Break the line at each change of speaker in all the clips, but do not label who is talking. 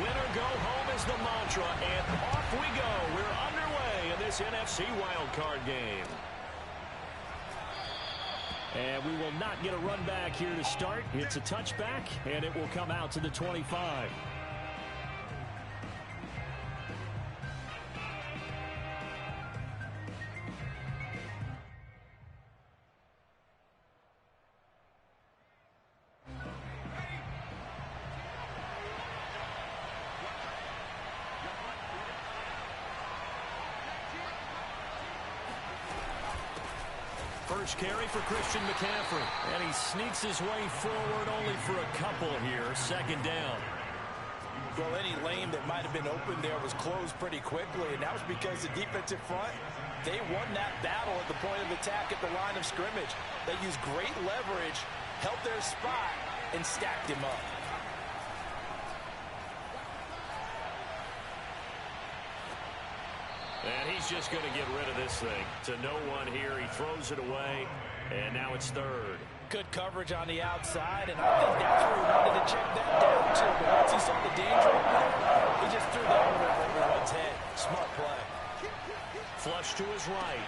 Win or go home is the mantra, and off we go. We're underway in this NFC wildcard game. And we will not get a run back here to start. It's a touchback, and it will come out to the 25. First carry for Christian McCaffrey. And he sneaks his way forward only for a couple here. Second down.
Well, any lane that might have been open there was closed pretty quickly, and that was because the defensive front, they won that battle at the point of attack at the line of scrimmage. They used great leverage, held their spot, and stacked him up.
And he's just going to get rid of this thing. To no one here. He throws it away, and now it's third.
Good coverage on the outside, and I think that's where he wanted to check that down too. But once he saw the danger over there, he just threw that one over one's head. Smart play.
Flush to his right.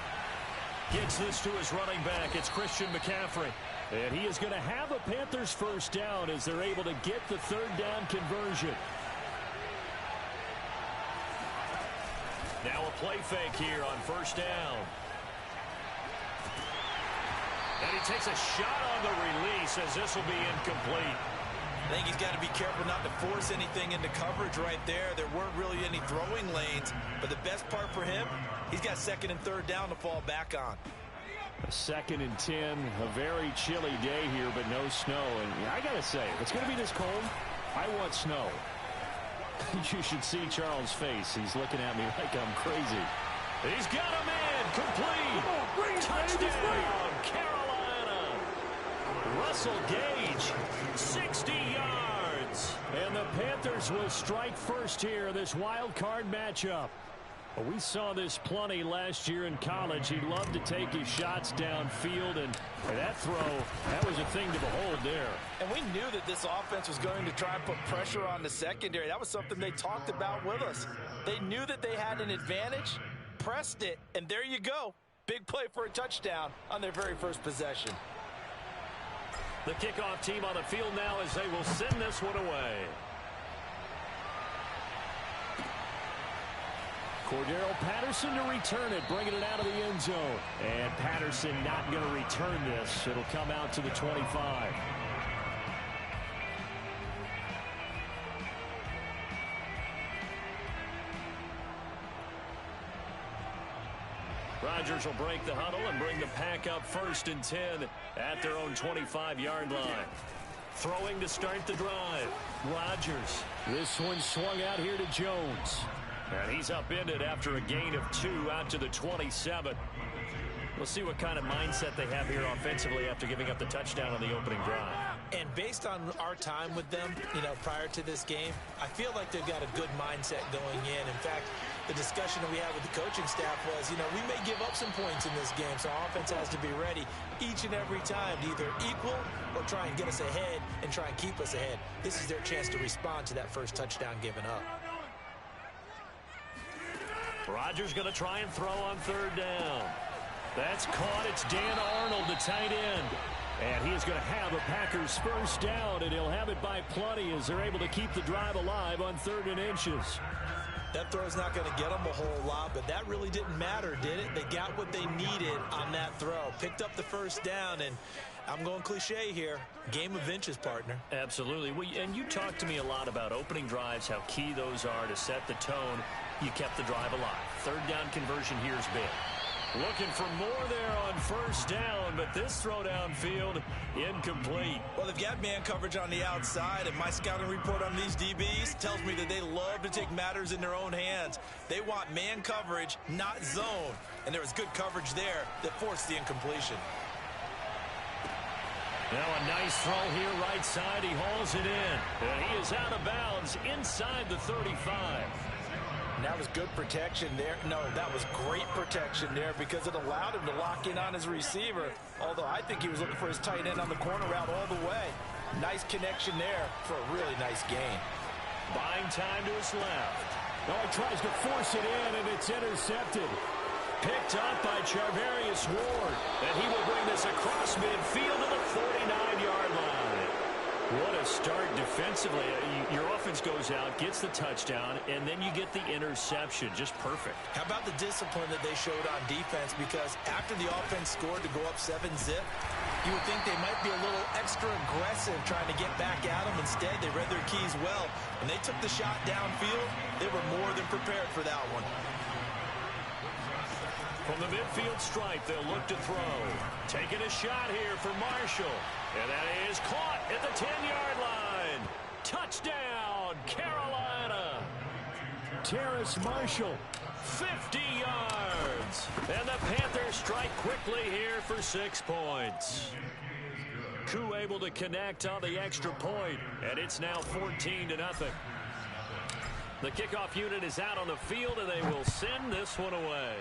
Gets this to his running back. It's Christian McCaffrey. And he is going to have a Panthers first down as they're able to get the third down conversion. Now a play fake here on first down. And he takes a shot on the release as this will be incomplete.
I think he's got to be careful not to force anything into coverage right there. There weren't really any throwing lanes, but the best part for him, he's got second and third down to fall back on.
A 2nd and 10, a very chilly day here, but no snow. And I got to say, if it's going to be this cold, I want snow. You should see Charles' face. He's looking at me like I'm crazy. He's got him in. Complete. Touchdown, Carolina. Russell Gage, 60 yards. And the Panthers will strike first here in this wild card matchup. We saw this plenty last year in college. He loved to take his shots downfield, and that throw, that was a thing to behold there.
And we knew that this offense was going to try and put pressure on the secondary. That was something they talked about with us. They knew that they had an advantage, pressed it, and there you go. Big play for a touchdown on their very first possession.
The kickoff team on the field now as they will send this one away. Cordero Patterson to return it, bringing it out of the end zone. And Patterson not going to return this. It'll come out to the 25. Rodgers will break the huddle and bring the pack up 1st and 10 at their own 25-yard line. Throwing to start the drive. Rodgers. This one swung out here to Jones. And he's upended after a gain of 2 out to the 27. We'll see what kind of mindset they have here offensively after giving up the touchdown on the opening drive.
And based on our time with them, prior to this game, I feel like they've got a good mindset going in. In fact, the discussion that we had with the coaching staff was, we may give up some points in this game, so our offense has to be ready each and every time to either equal or try and get us ahead and try and keep us ahead. This is their chance to respond to that first touchdown given up.
Rodgers going to try and throw on third down. That's caught. It's Dan Arnold, the tight end. And he is going to have a Packers first down, and he'll have it by plenty as they're able to keep the drive alive on 3rd and inches.
That throw's not going to get them a whole lot, but that really didn't matter, did it? They got what they needed on that throw. Picked up the first down, and I'm going cliche here. Game of inches, partner.
Absolutely. And you talked to me a lot about opening drives, how key those are to set the tone. You kept the drive alive. Third down conversion here is big. Looking for more there on first down, but this throw downfield incomplete.
Well, they've got man coverage on the outside, and my scouting report on these DBs tells me that they love to take matters in their own hands. They want man coverage, not zone. And there was good coverage there that forced the incompletion.
Now a nice throw here right side. He hauls it in. And he is out of bounds inside the 35.
And that was good protection there. No, that was great protection there because it allowed him to lock in on his receiver. Although I think he was looking for his tight end on the corner route all the way. Nice connection there for a really nice gain.
Buying time to his left.
Oh, he tries to force it in, and it's intercepted.
Picked up by Charvarius Ward. And he will bring this across midfield to the 49-yard line. What a start defensively. Your offense goes out, gets the touchdown, and then you get the interception. Just perfect.
How about the discipline that they showed on defense? Because after the offense scored to go up 7-zip, you would think they might be a little extra aggressive trying to get back at them. Instead, they read their keys well. When they took the shot downfield, they were more than prepared for that one.
From the midfield stripe, they'll look to throw. Taking a shot here for Marshall. And that is caught at the 10-yard line. Touchdown, Carolina.
Terrace Marshall.
50 yards. And the Panthers strike quickly here for 6 points. Koo able to connect on the extra point. And it's now 14-0. The kickoff unit is out on the field, and they will send this one away.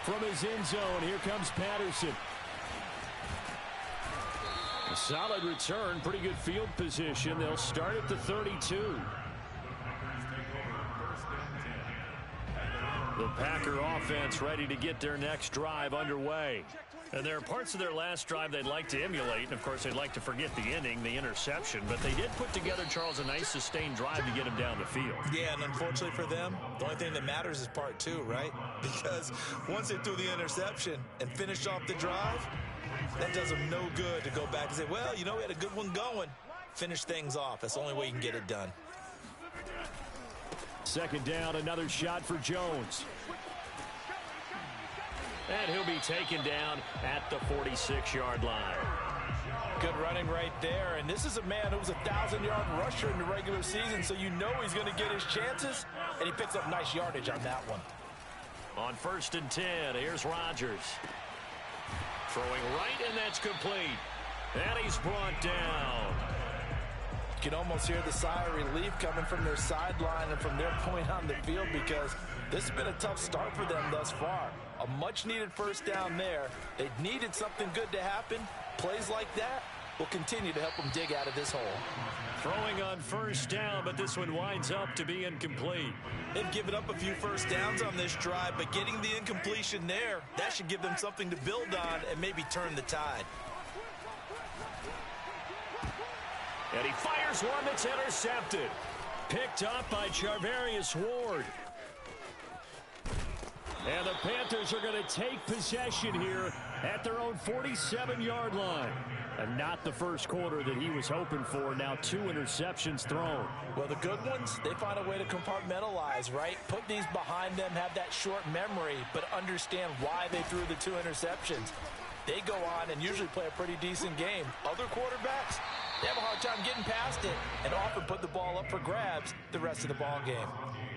From his end zone, here comes Patterson.
A solid return, pretty good field position. They'll start at the 32. The Packer offense ready to get their next drive underway. And there are parts of their last drive they'd like to emulate. And, of course, they'd like to forget the inning, the interception. But they did put together, Charles, a nice sustained drive to get him down the field.
Yeah, and unfortunately for them, the only thing that matters is part two, right? Because once they threw the interception and finished off the drive, that does them no good to go back and say, well, you know, we had a good one going. Finish things off. That's the only way you can get it done.
Second down, another shot for Jones.
And he'll be taken down at the 46-yard line.
Good running right there. And this is a man who was a 1,000-yard rusher in the regular season, so you know he's going to get his chances. And he picks up nice yardage on that one.
On 1st and 10, here's Rodgers. Throwing right, and that's complete. And he's brought down.
You can almost hear the sigh of relief coming from their sideline and from their point on the field, because this has been a tough start for them thus far. A much-needed first down there. They needed something good to happen. Plays like that will continue to help them dig out of this hole.
Throwing on 1st down, but this one winds up to be incomplete.
They've given up a few first downs on this drive, but getting the incompletion there, that should give them something to build on and maybe turn the tide.
And he fires one that's intercepted. Picked up by Charvarius Ward.
And the Panthers are going to take possession here at their own 47-yard line. And not the first quarter that he was hoping for. Now 2 interceptions thrown.
Well, the good ones, they find a way to compartmentalize, right? Put these behind them, have that short memory, but understand why they threw the 2 interceptions. They go on and usually play a pretty decent game. Other quarterbacks, they have a hard time getting past it and often put the ball up for grabs the rest of the ball game.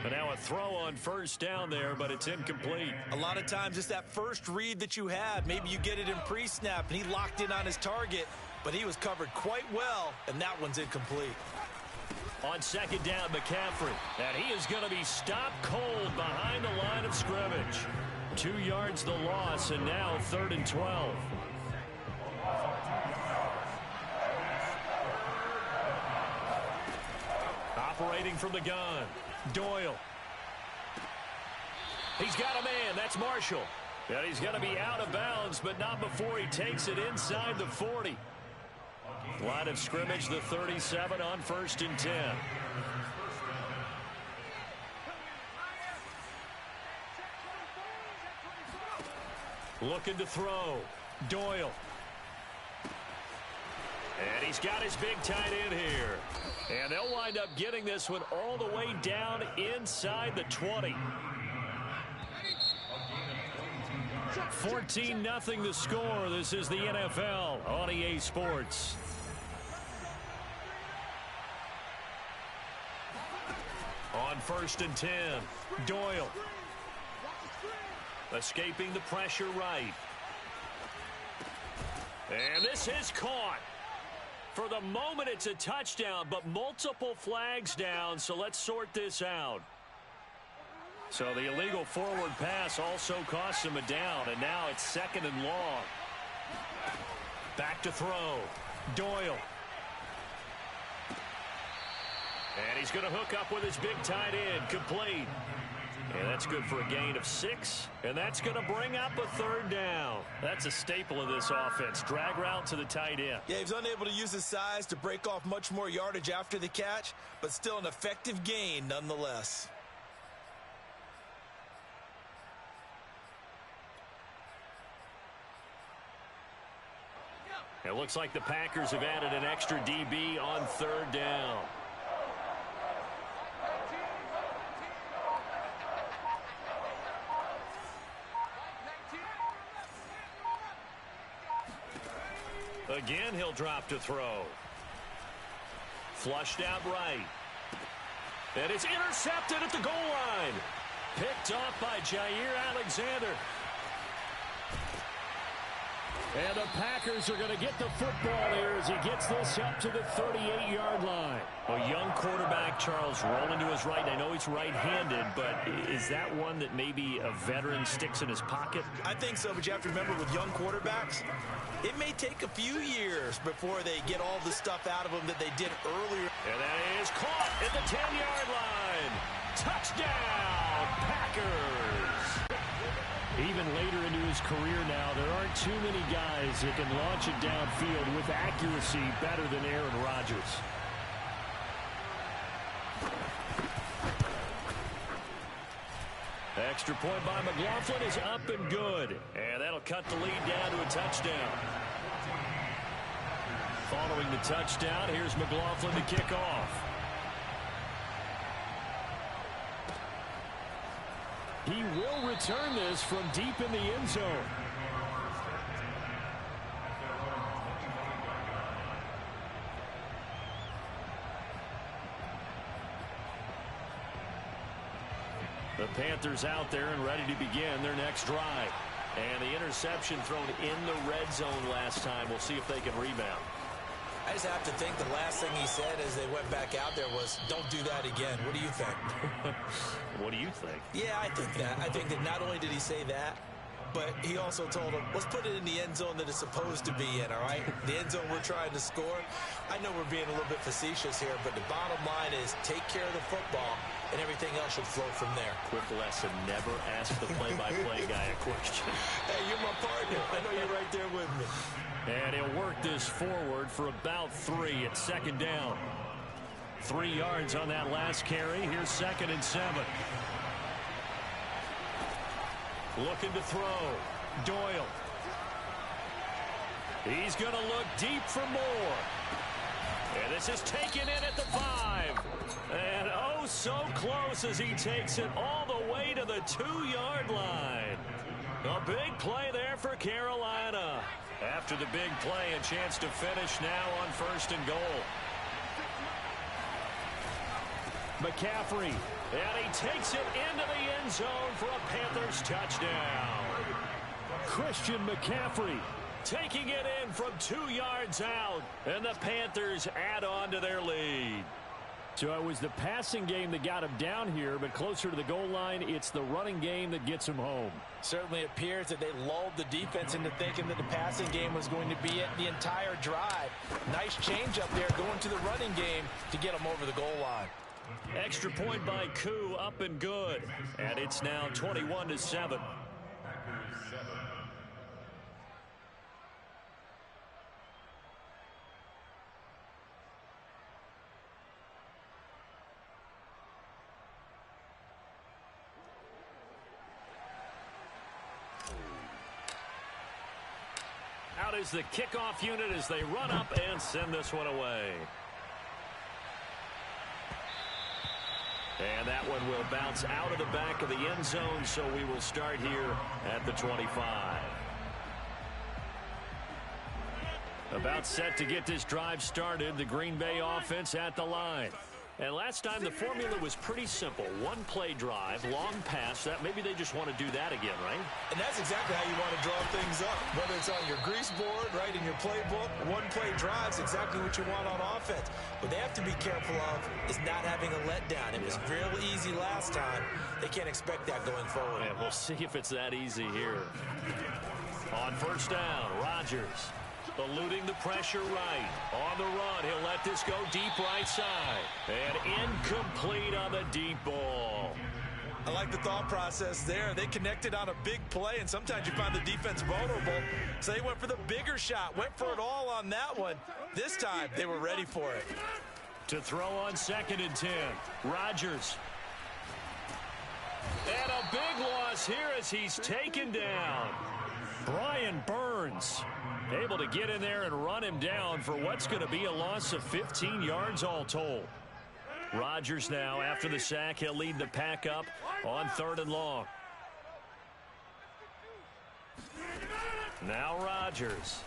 But now a throw on 1st down there, but it's incomplete.
A lot of times it's that first read that you had. Maybe you get it in pre-snap and he locked in on his target, but he was covered quite well, and that one's incomplete.
On 2nd down, McCaffrey. And he is going to be stopped cold behind the line of scrimmage. 2 yards the loss, and now 3rd and 12. Operating from the gun, Doyle. He's got a man. That's Marshall. And he's going to be out of bounds, but not before he takes it inside the 40. Line of scrimmage, the 37 on 1st and 10. Looking to throw. Doyle. And he's got his big tight end here. And they'll wind up getting this one all the way down inside the 20. 14-0 the score. This is the NFL on EA Sports. On 1st and 10, Doyle. Escaping the pressure right. And this is caught. For the moment, it's a touchdown, but multiple flags down, so let's sort this out. So the illegal forward pass also costs him a down, and now it's 2nd and long. Back to throw. Doyle.
And he's going to hook up with his big tight end. Complete. And that's good for a gain of 6. And that's going to bring up a third down. That's a staple of this offense. Drag route to the tight end.
Yeah, he was unable to use his size to break off much more yardage after the catch, but still an effective gain nonetheless.
It looks like the Packers have added an extra DB on third down. Again, he'll drop to throw. Flushed out right. And it's intercepted at the goal line. Picked off by Jair Alexander.
And the Packers are going to get the football here as he gets this up to the 38-yard line.
A young quarterback, Charles, rolling to his right. I know he's right-handed, but is that one that maybe a veteran sticks in his pocket?
I think so, but you have to remember with young quarterbacks, it may take a few years before they get all the stuff out of them that they did earlier.
And that is caught at the 10-yard line. Touchdown, Packers.
Even later into his career now, there aren't too many guys that can launch it downfield with accuracy better than Aaron Rodgers.
Extra point by McLaughlin is up and good. And that'll cut the lead down to a touchdown. Following the touchdown, here's McLaughlin to kick off.
He will return this from deep in the end zone.
The Panthers out there and ready to begin their next drive. And the interception thrown in the red zone last time. We'll see if they can rebound.
I just have to think the last thing he said as they went back out there was, don't do that again. What do you think?
What do you think?
Yeah, I think that. I think that not only did he say that, but he also told him, let's put it in the end zone that it's supposed to be in, all right? The end zone we're trying to score. I know we're being a little bit facetious here, but the bottom line is take care of the football, and everything else should flow from there.
Quick lesson, never ask the play-by-play guy a question.
Hey, you're my partner. I know you're right there with me.
And he'll work this forward for about 3 at second down. 3 yards on that last carry. Here's 2nd and 7. Looking to throw. Doyle. He's going to look deep for more. And this is taken in at the 5. And oh, so close as he takes it all the way to the 2-yard line. A big play there for Carolina. After the big play, a chance to finish now on 1st and goal.
McCaffrey.
And he takes it into the end zone for a Panthers touchdown.
Christian McCaffrey.
Taking it in from 2 yards out. And the Panthers add on to their lead.
So it was the passing game that got him down here, but closer to the goal line, it's the running game that gets him home.
Certainly appears that they lulled the defense into thinking that the passing game was going to be it the entire drive. Nice change up there going to the running game to get them over the goal line.
Extra point by Koo, up and good. And it's now 21-7. Out is the kickoff unit as they run up and send this one away. And that one will bounce out of the back of the end zone, so we will start here at the 25. About set to get this drive started, the Green Bay offense at the line. And last time the formula was pretty simple. One play drive, long pass. That maybe they just want to do that again, right?
And that's exactly how you want to draw things up. Whether it's on your grease board, right, in your playbook, one play drive is exactly what you want on offense. What they have to be careful of is not having a letdown. It was real easy last time. They can't expect that going forward.
And we'll see if it's that easy here. On 1st down, Rodgers. Eluding the pressure right. On the run, he'll let this go deep right side. And incomplete on the deep ball.
I like the thought process there. They connected on a big play, and sometimes you find the defense vulnerable. So they went for the bigger shot, went for it all on that one. This time, they were ready for it.
To throw on 2nd and 10. Rodgers. And a big loss here as he's taken down. Brian Burns able to get in there and run him down for what's going to be a loss of 15 yards all told. Rodgers now, after the sack, he'll lead the pack up on 3rd and long. Now Rodgers.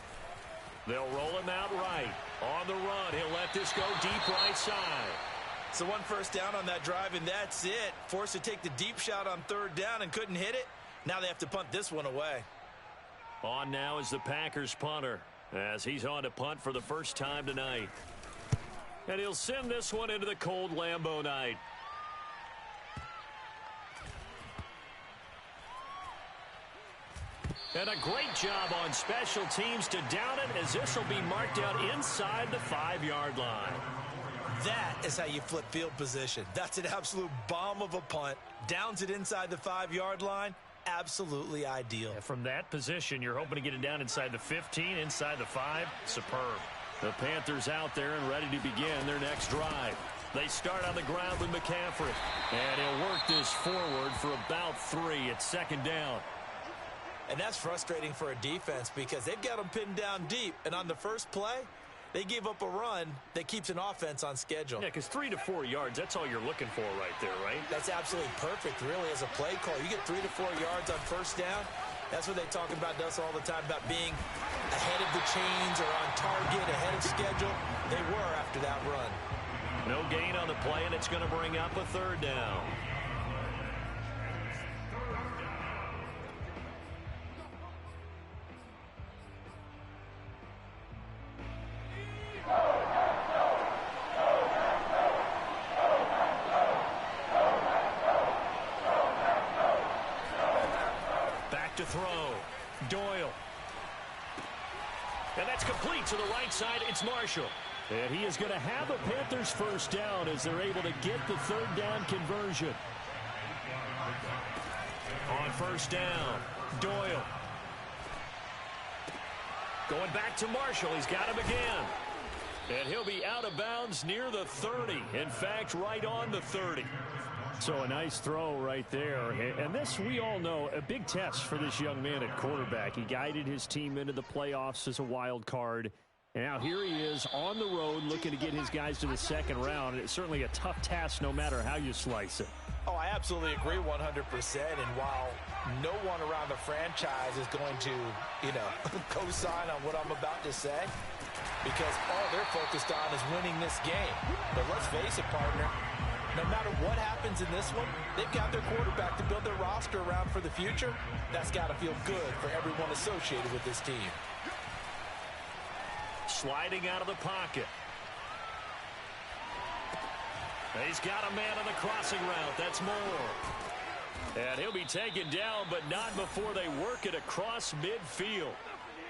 They'll roll him out right. On the run, he'll let this go deep right side.
So 1 first down on that drive, and that's it. Forced to take the deep shot on 3rd down and couldn't hit it. Now they have to punt this one away.
On now is the Packers punter, as he's on to punt for the first time tonight. And he'll send this one into the cold Lambeau night. And a great job on special teams to down it, as this will be marked out inside the 5-yard line.
That is how you flip field position. That's an absolute bomb of a punt. Downs it inside the 5-yard line. Absolutely ideal.
Yeah, from that position, you're hoping to get it down inside the 15, inside the 5. Superb.
The Panthers out there and ready to begin their next drive. They start on the ground with McCaffrey. And he'll work this forward for about 3 at 2nd down.
And that's frustrating for a defense because they've got them pinned down deep. And on the first play, they gave up a run that keeps an offense on schedule.
Yeah, because 3 to 4 yards, that's all you're looking for right there, right?
That's absolutely perfect, really, as a play call. You get 3 to 4 yards on first down. That's what they talk about us all the time, about being ahead of the chains or on target, ahead of schedule. They were after that run.
No gain on the play, and it's going to bring up a 3rd down. To throw. Doyle. And that's complete to the right side. It's Marshall.
And he is going to have a Panthers first down as they're able to get the 3rd down conversion.
On first down, Doyle. Going back to Marshall. He's got him again. And he'll be out of bounds near the 30. In fact, right on the 30.
So a nice throw right there. And this, we all know, a big test for this young man at quarterback. He guided his team into the playoffs as a wild card. And now here he is on the road looking to get his guys to the 2nd round. It's certainly a tough task no matter how you slice it.
Oh, I absolutely agree 100%. And while no one around the franchise is going to, co-sign on what I'm about to say, because all they're focused on is winning this game. But let's face it, partner. No matter what happens in this one, they've got their quarterback to build their roster around for the future. That's got to feel good for everyone associated with this team.
Sliding out of the pocket. He's got a man on the crossing route. That's Moore. And he'll be taken down, but not before they work it across midfield.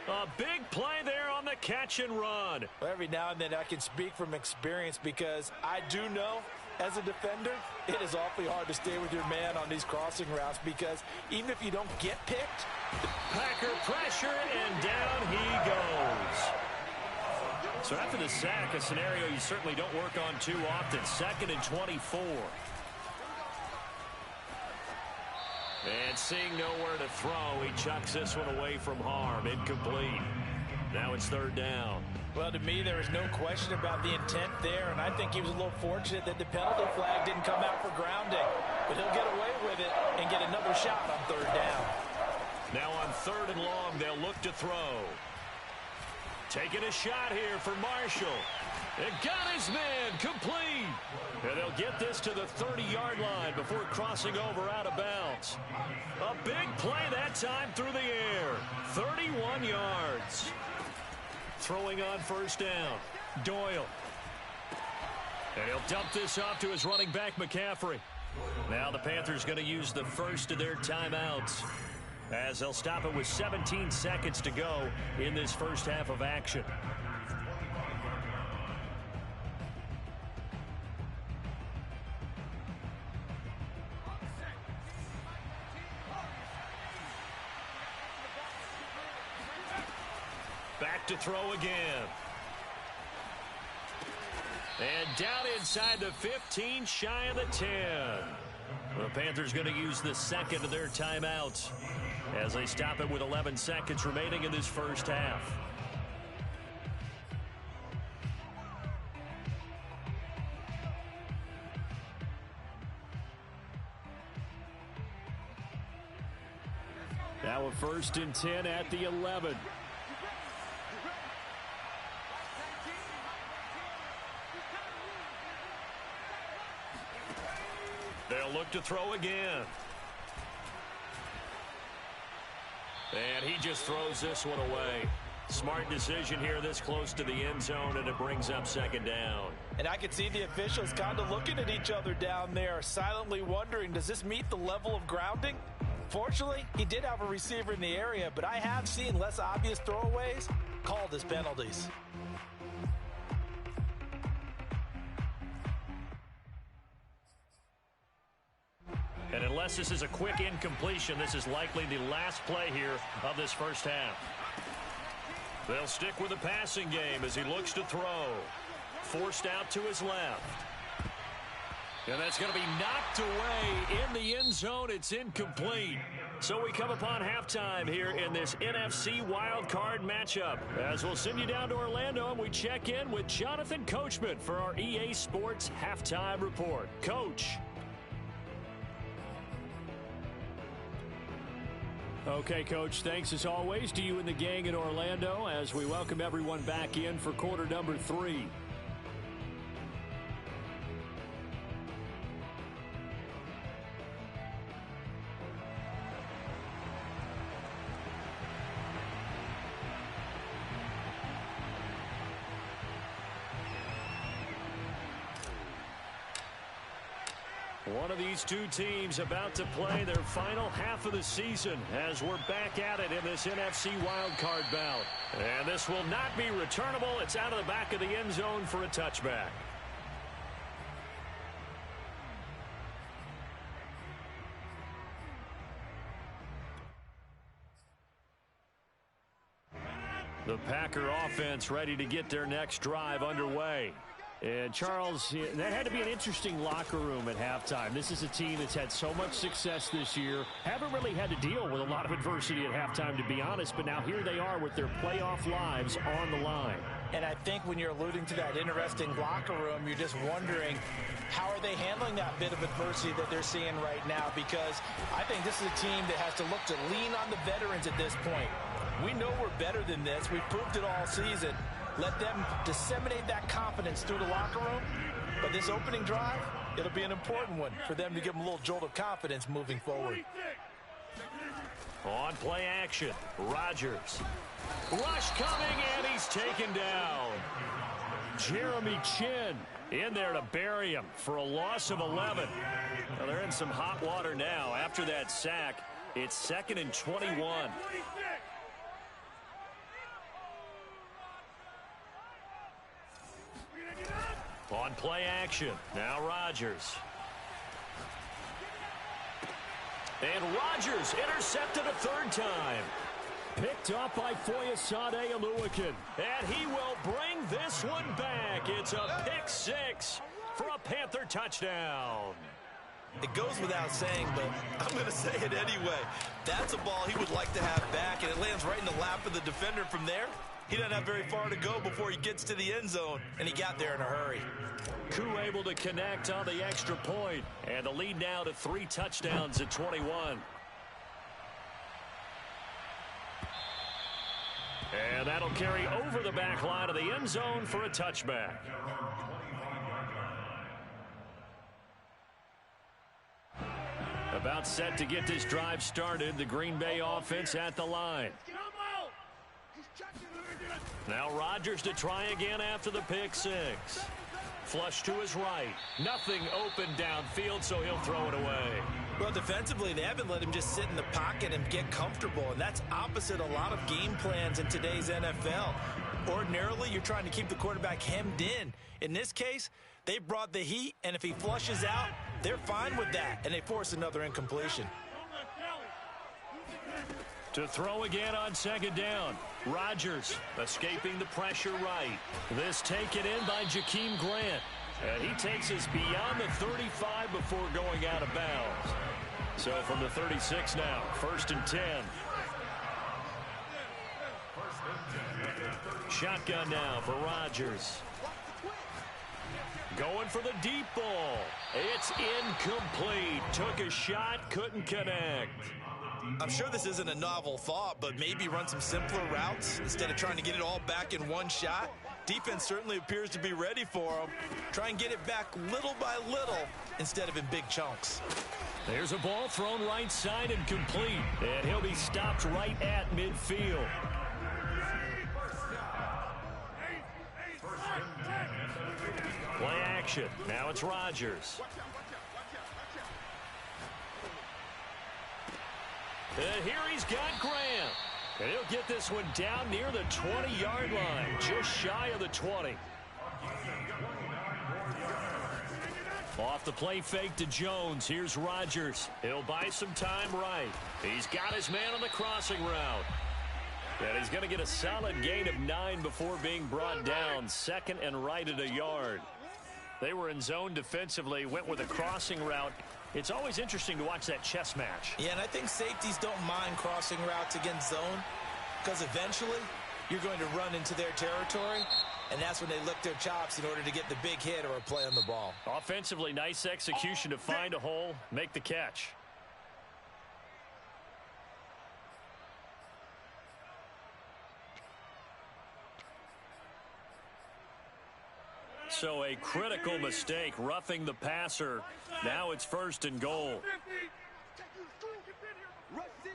A big play there on the catch and run.
Well, every now and then I can speak from experience because I do know, as a defender, it is awfully hard to stay with your man on these crossing routes because even if you don't get picked,
Packer pressure, and down he goes. So after the sack, a scenario you certainly don't work on too often. 2nd and 24. And seeing nowhere to throw, he chucks this one away from harm. Incomplete. Now it's 3rd down.
Well, to me, there is no question about the intent there, and I think he was a little fortunate that the penalty flag didn't come out for grounding. But he'll get away with it and get another shot on 3rd down.
Now on 3rd and long, they'll look to throw. Taking a shot here for Marshall. And got his man complete. And they'll get this to the 30-yard line before crossing over out of bounds. A big play that time through the air. 31 yards. Throwing on first down. Doyle. And he'll dump this off to his running back, McCaffrey. Now the Panthers going to use the first of their timeouts. as they'll stop it with 17 seconds to go in this first half of action. Back to throw again. And down inside the 15, shy of the 10. The Panthers going to use the second of their timeouts as they stop it with 11 seconds remaining in this first half. Now a 1st and 10 at the 11. They'll look to throw again. And he just throws this one away. Smart decision here this close to the end zone, and it brings up 2nd down.
And I can see the officials kind of looking at each other down there, silently wondering, does this meet the level of grounding? Fortunately, he did have a receiver in the area, but I have seen less obvious throwaways called as penalties.
And unless this is a quick incompletion, this is likely the last play here of this first half. They'll stick with the passing game as he looks to throw. Forced out to his left. And that's going to be knocked away in the end zone. It's incomplete. So we come upon halftime here in this NFC wildcard matchup. As we'll send you down to Orlando and we check in with Jonathan Coachman for our EA Sports Halftime Report. Coach.
Okay, Coach, thanks as always to you and the gang in Orlando as we welcome everyone back in for quarter number 3.
One of these two teams about to play their final half of the season as we're back at it in this NFC wildcard bout. And this will not be returnable. It's out of the back of the end zone for a touchback. The Packer offense ready to get their next drive underway. And, Charles, that had to be an interesting locker room at halftime. This is a team that's had so much success this year. Haven't really had to deal with a lot of adversity at halftime, to be honest. But now here they are with their playoff lives on the line.
And I think when you're alluding to that interesting locker room, you're just wondering, how are they handling that bit of adversity that they're seeing right now? Because I think this is a team that has to look to lean on the veterans at this point. We know we're better than this. We've proved it all season. Let them disseminate that confidence through the locker room. But this opening drive, it'll be an important one for them to give them a little jolt of confidence moving forward.
On play action, Rodgers. Rush coming, and he's taken down.
Jeremy Chin
in there to bury him for a loss of 11. Well, they're in some hot water now. After that sack, it's 2nd and 21. On play action, now Rodgers. And Rodgers intercepted a 3rd time.
Picked up by Foyesade Oluwakin.
And he will bring this one back. It's a pick 6 for a Panther touchdown.
It goes without saying, but I'm going to say it anyway. That's a ball he would like to have back, and it lands right in the lap of the defender from there. He doesn't have very far to go before he gets to the end zone, and he got there in a hurry.
Koo able to connect on the extra point, and the lead now to 3 touchdowns at 21. And that'll carry over the back line of the end zone for a touchback. About set to get this drive started, the Green Bay offense at the line. Now Rodgers to try again after the pick 6. Flush to his right. Nothing open downfield, so he'll throw it away.
Well, defensively, they haven't let him just sit in the pocket and get comfortable, and that's opposite a lot of game plans in today's NFL. Ordinarily, you're trying to keep the quarterback hemmed in. In this case, they brought the heat, and if he flushes out, they're fine with that, and they force another incompletion.
To throw again on second down. Rodgers escaping the pressure right. This taken in by Jakeem Grant. And he takes us beyond the 35 before going out of bounds. So from the 36 now, 1st and 10. Shotgun now for Rodgers. Going for the deep ball. It's incomplete. Took a shot, couldn't connect.
I'm sure this isn't a novel thought, but maybe run some simpler routes instead of trying to get it all back in one shot. Defense certainly appears to be ready for him. Try and get it back little by little instead of in big chunks.
There's a ball thrown right side and complete. And he'll be stopped right at midfield. Play action. Now it's Rodgers. And here he's got Grant. And he'll get this one down near the 20-yard line, just shy of the 20. Off the play fake to Jones. Here's Rodgers. He'll buy some time right. He's got his man on the crossing route. And he's going to get a solid gain of 9 before being brought down. Second and right at a yard. They were in zone defensively, went with a crossing route. It's always interesting to watch that chess match.
Yeah, and I think safeties don't mind crossing routes against zone because eventually you're going to run into their territory, and that's when they lick their chops in order to get the big hit or a play on the ball.
Offensively, nice execution to find a hole, make the catch. So a critical mistake, roughing the passer. Now it's 1st and goal.
Rush in.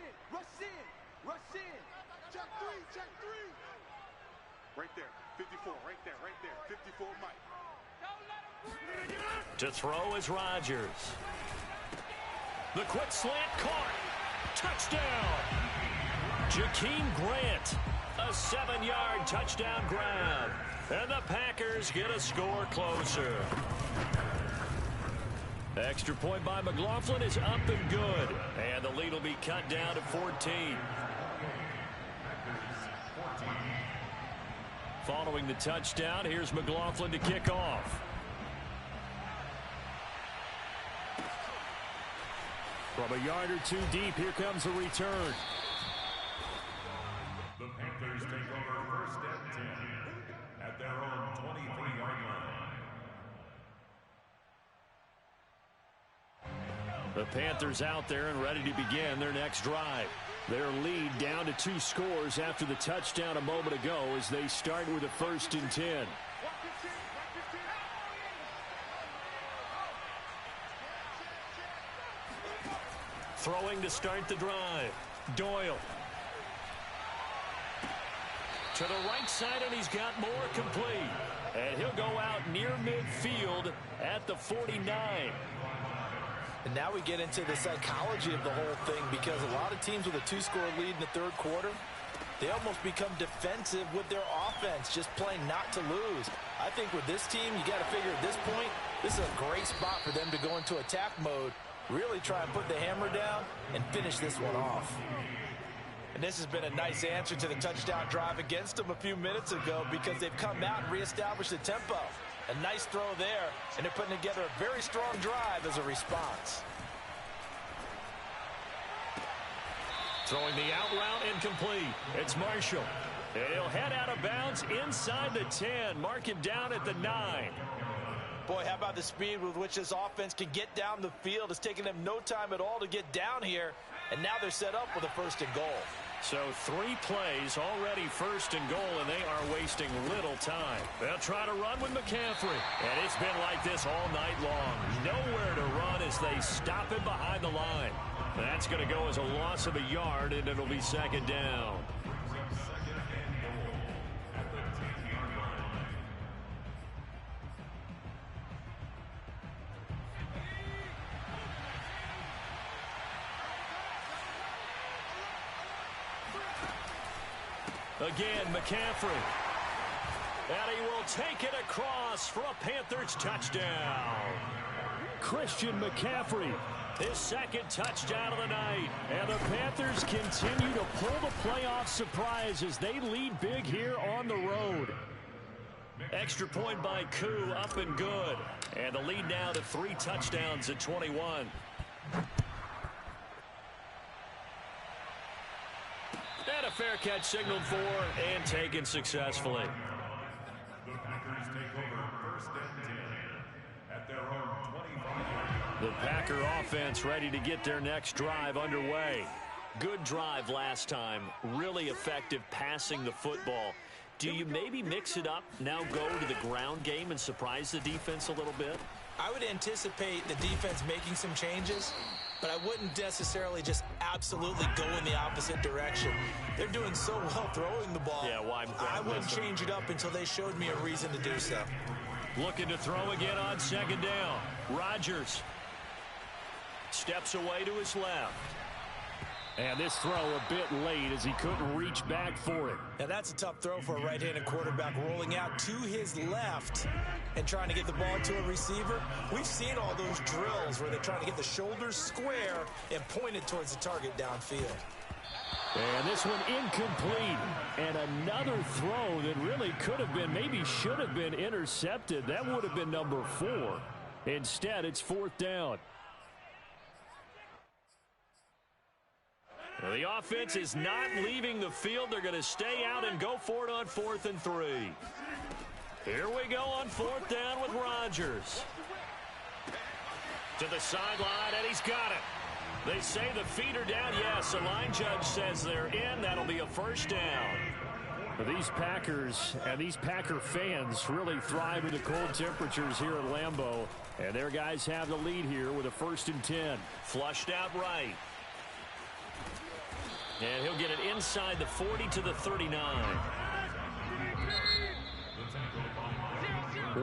Check three. Right there, 54, right there, 54 Mike.
To throw is Rodgers. The quick slant caught. Touchdown. Jakeem Grant. A 7-yard touchdown grab. And the Packers get a score closer. Extra point by McLaughlin is up and good. And the lead will be cut down to 14. Following the touchdown, here's McLaughlin to kick off. From a yard or two deep, here comes the return.
The Panthers take over 1st and 10 at their own 23-yard line.
The Panthers out there and ready to begin their next drive. Their lead down to 2 scores after the touchdown a moment ago as they start with a 1st and 10. Throwing to start the drive. Doyle. To the right side, and he's got more complete. And he'll go out near midfield at the 49.
And now we get into the psychology of the whole thing, because a lot of teams with a 2-score lead in the 3rd quarter, they almost become defensive with their offense, just playing not to lose. I think with this team, you got to figure at this point, this is a great spot for them to go into attack mode, really try and put the hammer down and finish this one off. And this has been a nice answer to the touchdown drive against them a few minutes ago, because they've come out and reestablished the tempo. A nice throw there, and they're putting together a very strong drive as a response.
Throwing the out route incomplete. It's Marshall. And he'll head out of bounds inside the 10. Mark him down at the 9.
Boy, how about the speed with which this offense can get down the field? It's taken them no time at all to get down here, and now they're set up with a 1st and goal.
So 3 plays already 1st and goal, and they are wasting little time. They'll try to run with McCaffrey. And it's been like this all night long. Nowhere to run as they stop him behind the line. That's going to go as a loss of a yard, and it'll be 2nd down. Again, McCaffrey. And he will take it across for a Panthers touchdown.
Christian McCaffrey.
His second touchdown of the night.
And the Panthers continue to pull the playoff surprise as they lead big here on the road.
Extra point by Koo, up and good. And the lead now to 3 touchdowns at 21. And a fair catch signaled for and taken successfully.
The Packers take over first and 10 at their own 25.
The Packer offense ready to get their next drive underway.
Good drive last time. Really effective passing the football. Do you maybe mix it up, now go to the ground game and surprise the defense a little bit?
I would anticipate the defense making some changes, but I wouldn't necessarily just absolutely go in the opposite direction. They're doing so well throwing the ball.
Yeah, why?
I wouldn't change it up until they showed me a reason to do so.
Looking to throw again on second down. Rodgers steps away to his left.
And this throw a bit late as he couldn't reach back for it.
Now that's a tough throw for a right-handed quarterback, rolling out to his left and trying to get the ball to a receiver. We've seen all those drills where they're trying to get the shoulders square and point it towards the target downfield.
And this one incomplete. And another throw that really could have been, maybe should have been intercepted. That would have been number 4. Instead, it's 4th down.
Well, the offense is not leaving the field. They're going to stay out and go for it on 4th and 3. Here we go on 4th down with Rodgers. To the sideline, and he's got it. They say the feet are down. Yes, the line judge says they're in. That'll be a first down.
These Packers and these Packer fans really thrive in the cold temperatures here at Lambeau. And their guys have the lead here with a 1st and 10.
Flushed out right. And he'll get it inside the 40 to the 39.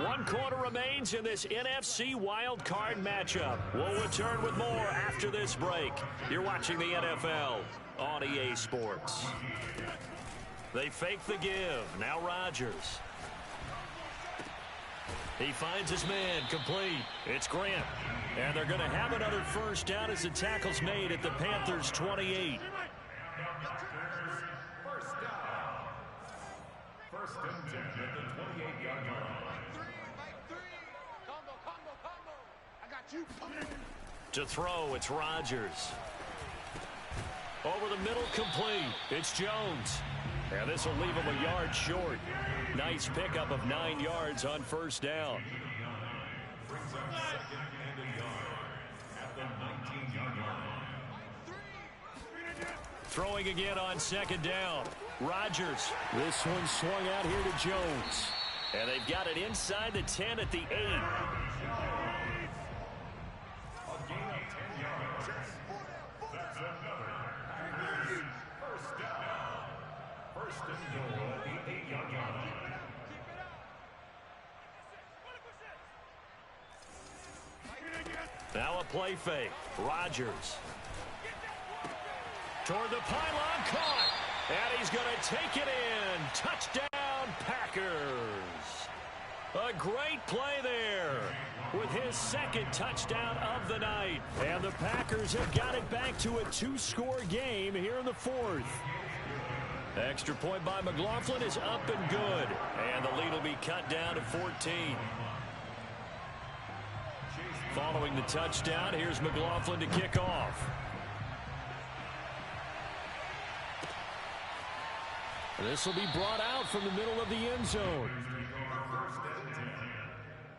1 quarter remains in this NFC wild card matchup. We'll return with more after this break. You're watching the NFL on EA Sports. They fake the give. Now Rodgers. He finds his man complete. It's Grant. And they're going to have another first down as the tackle's made at the Panthers' 28.
First and 10 at the 28-yard line.
To throw, it's Rodgers. Over the middle, complete. It's Jones. And this will leave him a yard short. Nice pickup of 9 yards on first down.
Brings up second and a yard at the 19-yard line.
Throwing again on second down. Rodgers.
This one swung out here to Jones.
And they've got it inside the 10 at the 8.
A gain of 10 yards. That's another Packers first down. First and goal at the 8-yard line.
Now a play fake. Rodgers. Toward the pylon, caught. And he's going to take it in. Touchdown, Packers. A great play there with his second touchdown of the night.
And the Packers have got it back to a 2-score game here in the 4th.
Extra point by McLaughlin is up and good. And the lead will be cut down to 14. Following the touchdown, here's McLaughlin to kick off.
This will be brought out from the middle of the end zone.
First and 10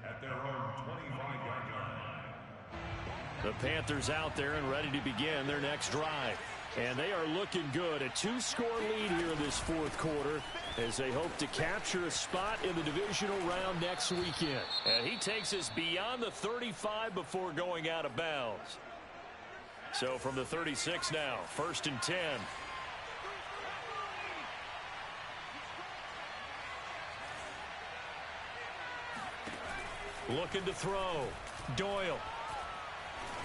at their own 25-yard line.
The Panthers out there and ready to begin their next drive. And they are looking good. A 2-score lead here in this 4th quarter as they hope to capture a spot in the divisional round next weekend.
And he takes us beyond the 35 before going out of bounds. So from the 36 now, 1st and 10. Looking to throw. Doyle.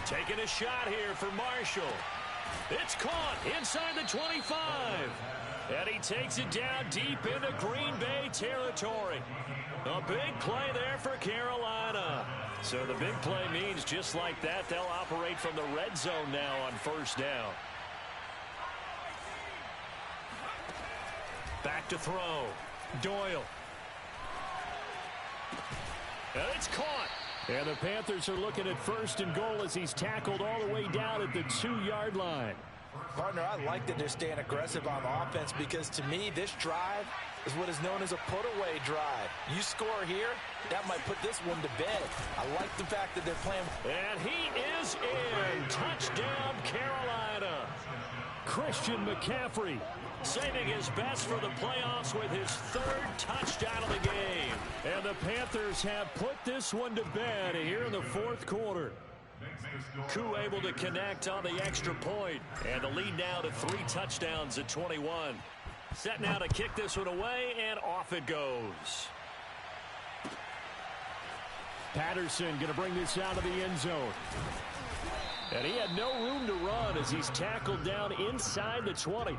Taking a shot here for Marshall. It's caught inside the 25. And he takes it down deep into Green Bay territory. A big play there for Carolina. So the big play means just like that, they'll operate from the red zone now on first down. Back to throw. Doyle. And it's caught.
And the Panthers are looking at first and goal as he's tackled all the way down at the 2-yard line.
Partner, I like that they're staying aggressive on offense because to me, this drive is what is known as a put-away drive. You score here, that might put this one to bed. I like the fact that they're playing.
And he is in. Touchdown, Carolina.
Christian McCaffrey
Saving his best for the playoffs with his 3rd touchdown of the game.
And the Panthers have put this one to bed here in the 4th quarter.
Koo able to connect on the extra point. And the lead now to 3 touchdowns at 21. Set now to kick this one away, and off it goes.
Patterson going to bring this out of the end zone. And he had no room to run as he's tackled down inside the 20.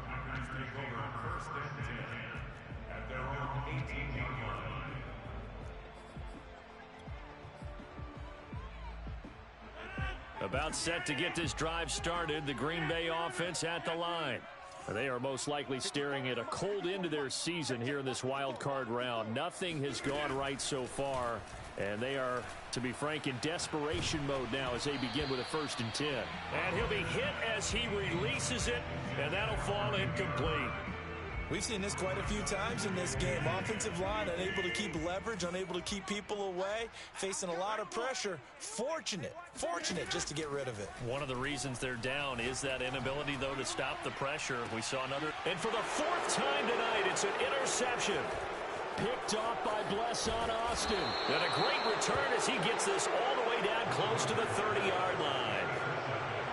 About set to get this drive started, the Green Bay offense at the line.
They are most likely staring at a cold end to their season here in this wild card round. Nothing has gone right so far, and they are, to be frank, in desperation mode now as they begin with a 1st and 10.
And he'll be hit as he releases it, and that'll fall incomplete.
We've seen this quite a few times in this game. Offensive line unable to keep leverage, unable to keep people away, facing a lot of pressure. Fortunate just to get rid of it.
One of the reasons they're down is that inability, though, to stop the pressure. We saw another. And for the 4th time tonight, it's an interception.
Picked off by Blesson Austin.
And a great return as he gets this all the way down close to the 30-yard line.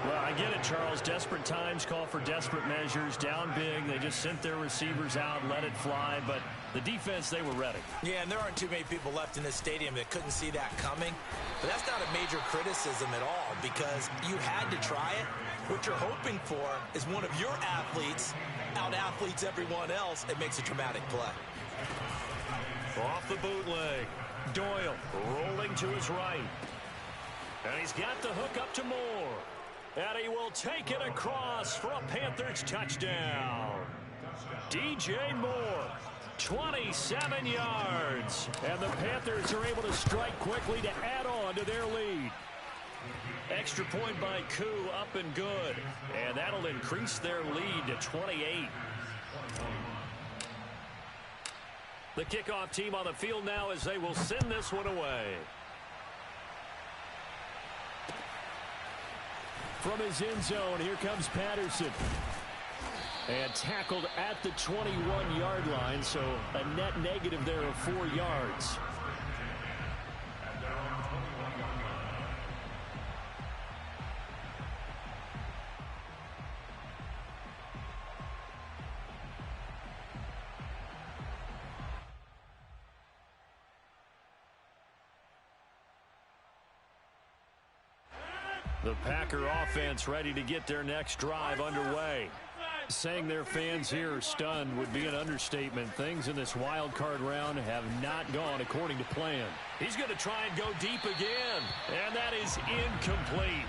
Well, I get it, Charles. Desperate times call for desperate measures. Down big. They just sent their receivers out, let it fly. But the defense, they were ready.
Yeah, and there aren't too many people left in this stadium that couldn't see that coming. But that's not a major criticism at all because you had to try it. What you're hoping for is one of your athletes out-athletes everyone else and makes a dramatic play.
Off the bootleg. Doyle rolling to his right. And he's got the hook up to Moore. And he will take it across for a Panthers touchdown. DJ Moore, 27 yards.
And the Panthers are able to strike quickly to add on to their lead.
Extra point by Koo, up and good. And that'll increase their lead to 28. The kickoff team on the field now as they will send this one away.
From his end zone, here comes Patterson. And tackled at the 21-yard line, so a net negative there of 4 yards. The Packer offense ready to get their next drive underway. Saying their fans here are stunned would be an understatement. Things in this wild card round have not gone according to plan.
He's going to try and go deep again, and that is incomplete.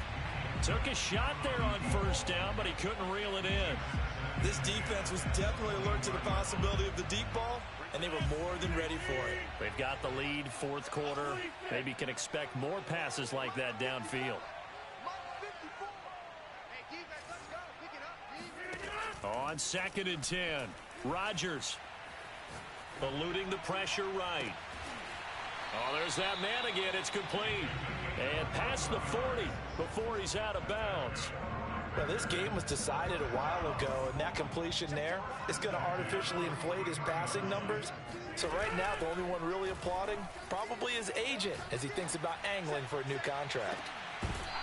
Took a shot there on 1st down, but he couldn't reel it in.
This defense was definitely alert to the possibility of the deep ball, and they were more than ready for it.
They've got the lead, 4th quarter. Maybe can expect more passes like that downfield. On 2nd and 10, Rodgers eluding the pressure right. Oh, there's that man again. It's complete. And past the 40 before he's out of bounds.
Well, this game was decided a while ago, and that completion there is going to artificially inflate his passing numbers. So right now, the only one really applauding probably his agent as he thinks about angling for a new contract.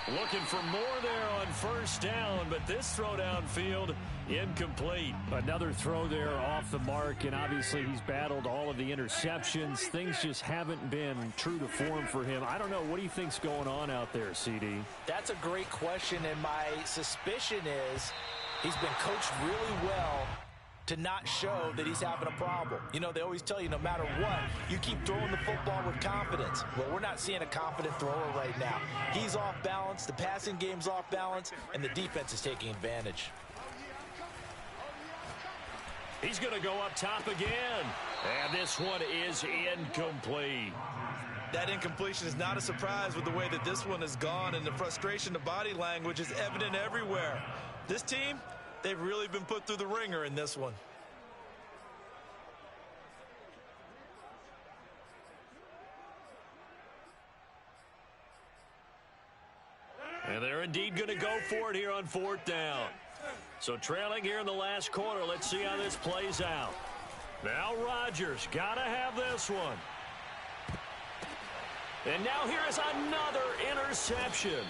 Looking for more there on 1st down, but this throw downfield incomplete.
Another throw there off the mark, and obviously he's battled all of the interceptions. Things just haven't been true to form for him. I don't know. What do you think's going on out there, CD?
That's a great question, and my suspicion is he's been coached really well to not show that he's having a problem. You know, they always tell you no matter what, you keep throwing the football with confidence. Well, we're not seeing a confident thrower right now. He's off balance, the passing game's off balance, and the defense is taking advantage.
He's going to go up top again. And this one is incomplete.
That incompletion is not a surprise with the way that this one has gone, and the frustration, the body language is evident everywhere. This team, they've really been put through the ringer in this one.
And they're indeed going to go for it here on 4th down. So trailing here in the last quarter. Let's see how this plays out. Now Rodgers got to have this one. And now here is another interception.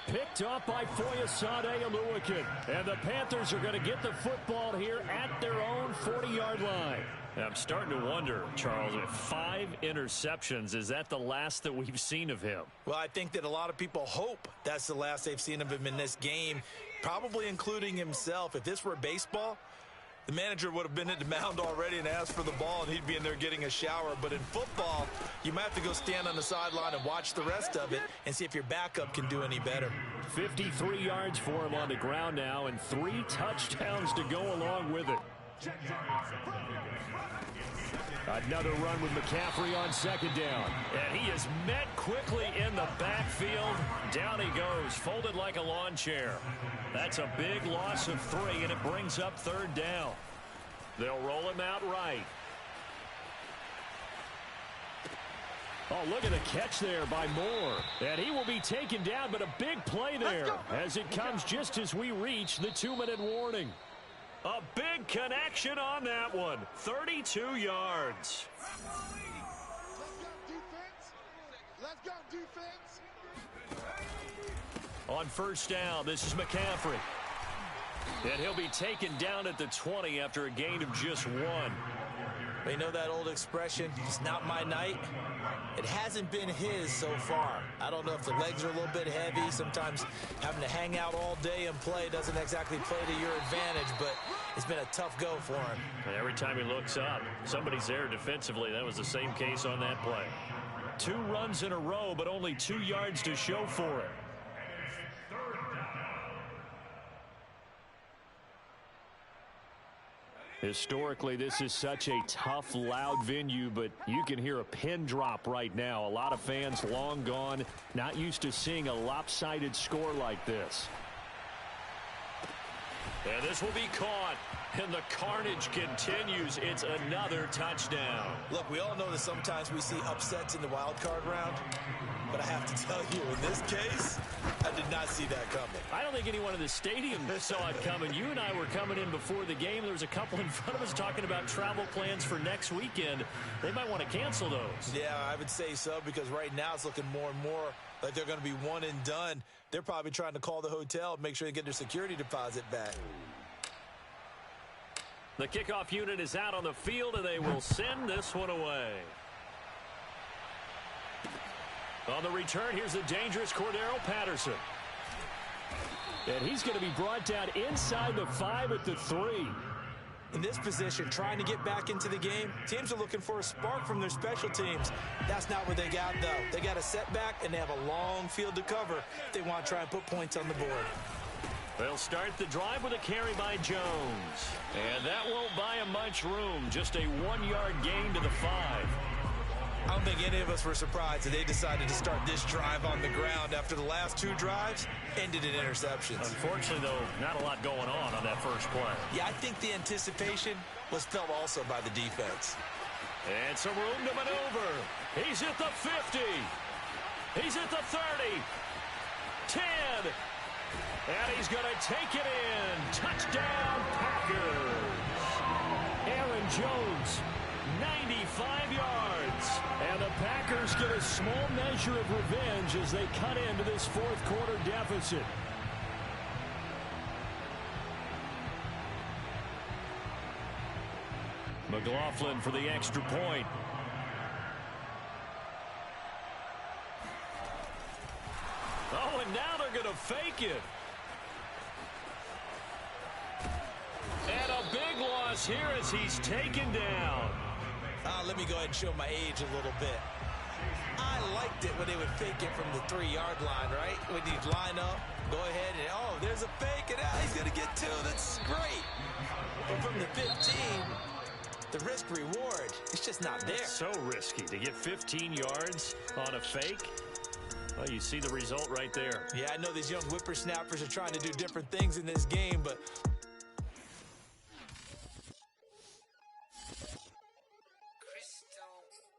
Picked up by Foyesade Oluwakin. And the Panthers are going to get the football here at their own 40-yard line. I'm starting to wonder, Charles, if 5 interceptions, is that the last that we've seen of him?
Well, I think that a lot of people hope that's the last they've seen of him in this game, probably including himself. If this were baseball, the manager would have been at the mound already and asked for the ball, and he'd be in there getting a shower. But in football, you might have to go stand on the sideline and watch the rest of it and see if your backup can do any better.
53 yards for him on the ground now, and 3 touchdowns to go along with it. Another run with McCaffrey on 2nd down.
And he is met quickly in the backfield. Down he goes, folded like a lawn chair. That's a big loss of 3, and it brings up 3rd down. They'll roll him out right.
Oh, look at the catch there by Moore. And he will be taken down, but a big play there as it comes just as we reach the 2-minute warning.
A big connection on that one. 32 yards.
Let's go, defense.
On 1st down, this is McCaffrey. And he'll be taken down at the 20 after a gain of just 1.
You know that old expression, it's not my night? It hasn't been his so far. I don't know if the legs are a little bit heavy. Sometimes having to hang out all day and play doesn't exactly play to your advantage, but it's been a tough go for him.
And every time he looks up, somebody's there defensively. That was the same case on that play.
2 runs in a row, but only 2 yards to show for it. Historically, this is such a tough, loud venue, but you can hear a pin drop right now. A lot of fans long gone, not used to seeing a lopsided score like this.
And this will be caught, and the carnage continues. It's another touchdown.
Look, we all know that sometimes we see upsets in the wild card round, but I have to tell you, in this case, I did not see that coming.
I don't think anyone in the stadium saw it coming. You and I were coming in before the game. There was a couple in front of us talking about travel plans for next weekend. They might want to cancel those.
Yeah, I would say so, because right now it's looking more and more like they're going to be one and done. They're probably trying to call the hotel and make sure they get their security deposit back.
The kickoff unit is out on the field, and they will send this one away. On the return, here's the dangerous Cordero Patterson.
And he's going to be brought down inside the 5 at the 3.
In this position, trying to get back into the game, teams are looking for a spark from their special teams. That's not what they got, though. They got a setback, and they have a long field to cover if they want to try and put points on the board.
They'll start the drive with a carry by Jones. And that won't buy him much room. Just a 1-yard gain to the 5.
I don't think any of us were surprised that they decided to start this drive on the ground after the last 2 drives ended in interceptions.
Unfortunately, though, not a lot going on that first play.
Yeah, I think the anticipation was felt also by the defense.
And some room to maneuver. He's at the 50. He's at the 30. 10. And he's going to take it in. Touchdown, Packers.
Aaron Jones, 95 yards. And the Packers get a small measure of revenge as they cut into this 4th quarter deficit. McLaughlin for the extra point.
Oh, and now they're going to fake it. And a big loss loss here as he's taken down.
Let me go ahead and show my age a little bit. I liked it when they would fake it from the 3-yard line, right? When you line up, go ahead and, oh, there's a fake, and he's going to get 2. That's great. But from the 15, the risk-reward, it's just not there.
So risky to get 15 yards on a fake. Well, you see the result right there.
Yeah, I know these young whippersnappers are trying to do different things in this game, but